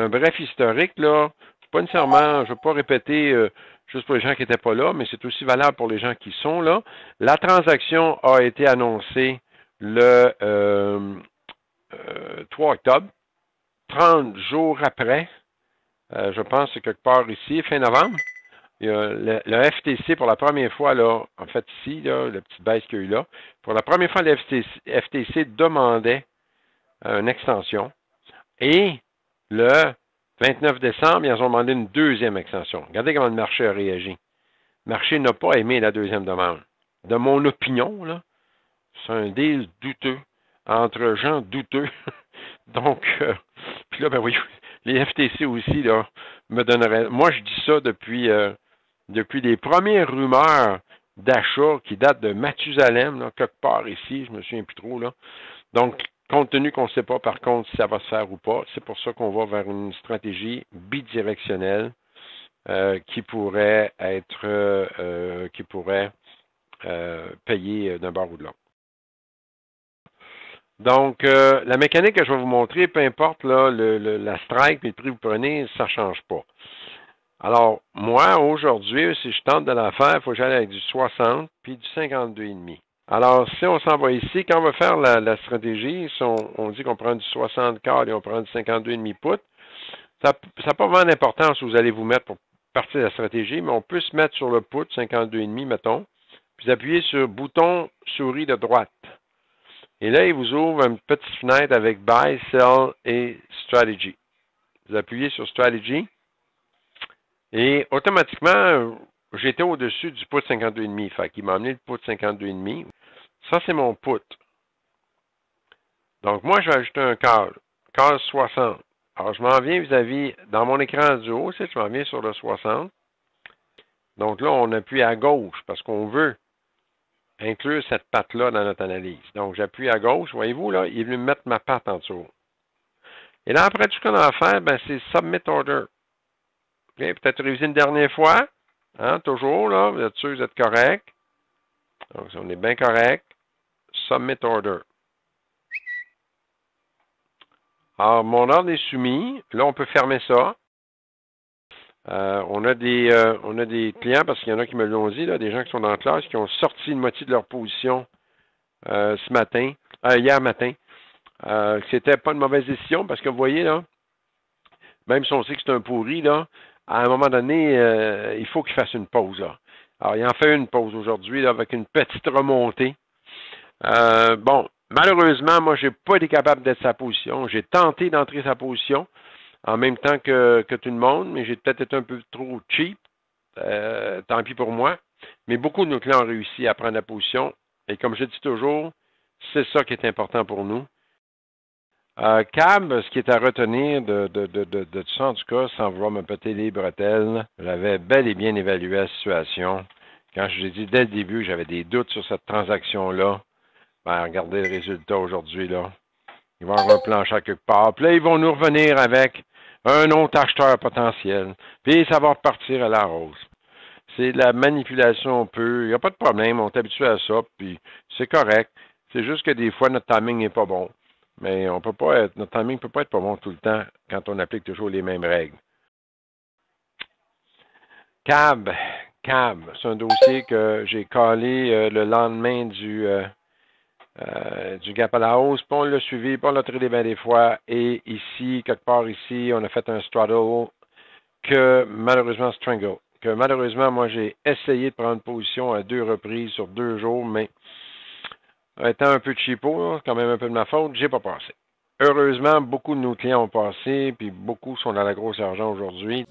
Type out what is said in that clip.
un bref historique, là. Pas nécessairement, je ne vais pas répéter juste pour les gens qui n'étaient pas là, mais c'est aussi valable pour les gens qui sont là. La transaction a été annoncée le 3 octobre, 30 jours après, je pense que c'est quelque part ici, fin novembre. Il y a le FTC, pour la première fois, là, en fait ici, là, la petite baisse qu'il y a eu là, pour la première fois, le FTC demandait une extension. Et le 29 décembre, ils ont demandé une deuxième extension. Regardez comment le marché a réagi. Le marché n'a pas aimé la deuxième demande. De mon opinion, là, c'est un deal douteux entre gens douteux. Donc, puis là, ben oui, les FTC aussi, là, me donneraient. Moi, je dis ça depuis les premières rumeurs d'achat qui datent de Mathusalem, là, quelque part ici, je me souviens plus trop, là. Donc, compte tenu qu'on ne sait pas, par contre, si ça va se faire ou pas, c'est pour ça qu'on va vers une stratégie bidirectionnelle qui pourrait être, payer d'un bord ou de l'autre. Donc, la mécanique que je vais vous montrer, peu importe là, la strike et le prix que vous prenez, ça ne change pas. Alors, moi, aujourd'hui, si je tente de la faire, il faut que j'aille avec du 60 puis du 52,5. Alors, si on s'en va ici, quand on va faire la stratégie, si on dit qu'on prend du 60 quart et on prend du 52,5 poutres, ça n'a pas vraiment d'importance où vous allez vous mettre pour partir de la stratégie, mais on peut se mettre sur le poutre 52,5, mettons, puis appuyer sur le bouton souris de droite. Et là, il vous ouvre une petite fenêtre avec Buy, Sell et Strategy. Vous appuyez sur Strategy et automatiquement, j'étais au-dessus du poutre 52,5. Fait qu'il m'a amené le poutre 52,5. Ça, c'est mon poutre. Donc, moi, je vais ajouter un call. Call 60. Alors, je m'en viens vis-à-vis, dans mon écran du haut, je m'en viens sur le 60. Donc là, on appuie à gauche parce qu'on veut inclure cette patte-là dans notre analyse. Donc, j'appuie à gauche. Voyez-vous, là, il est venu me mettre ma patte en dessous. Et là, après, tout ce qu'on a à faire, ben, c'est Submit Order. Okay? Peut-être réviser une dernière fois. Hein, toujours, là. Vous êtes sûr que vous êtes correct. Donc, on est bien correct. Submit Order. Alors, mon ordre est soumis. Là, on peut fermer ça. On a des clients, parce qu'il y en a qui me l'ont dit, là, des gens qui sont dans la classe, qui ont sorti une moitié de leur position hier matin. C'était pas une mauvaise décision, parce que vous voyez, là, même si on sait que c'est un pourri, là, à un moment donné, il faut qu'il fasse une pause, là. Alors, il en fait une pause aujourd'hui, là, avec une petite remontée. Bon, malheureusement, moi, j'ai pas été capable d'être sa position. J'ai tenté d'entrer sa position en même temps que tout le monde, mais j'ai peut-être été un peu trop cheap. Tant pis pour moi. Mais beaucoup de nos clients ont réussi à prendre la position. Et comme je dis toujours, c'est ça qui est important pour nous. Cab, ce qui est à retenir de tout ça, en tout cas, sans vouloir me péter les bretelles, j'avais bel et bien évalué la situation. Quand je vous ai dit dès le début que j'avais des doutes sur cette transaction-là, ben, regardez le résultat aujourd'hui, là. Ils vont avoir un plancher quelque part. Puis là, ils vont nous revenir avec un autre acheteur potentiel. Puis ça va repartir à la hausse. C'est de la manipulation un peu. Il n'y a pas de problème. On est habitué à ça. Puis c'est correct. C'est juste que des fois, notre timing n'est pas bon. Mais on peut pas être, notre timing ne peut pas être pas bon tout le temps quand on applique toujours les mêmes règles. CAB, c'est un dossier que j'ai collé le lendemain du gap à la hausse, puis on l'a suivi, puis on l'a tradé bien des fois, et ici, quelque part ici, on a fait un straddle que malheureusement, moi, j'ai essayé de prendre position à 2 reprises sur 2 jours, mais étant un peu cheapo, quand même un peu de ma faute, j'ai pas passé. Heureusement, beaucoup de nos clients ont passé, puis beaucoup sont dans la grosse argent aujourd'hui.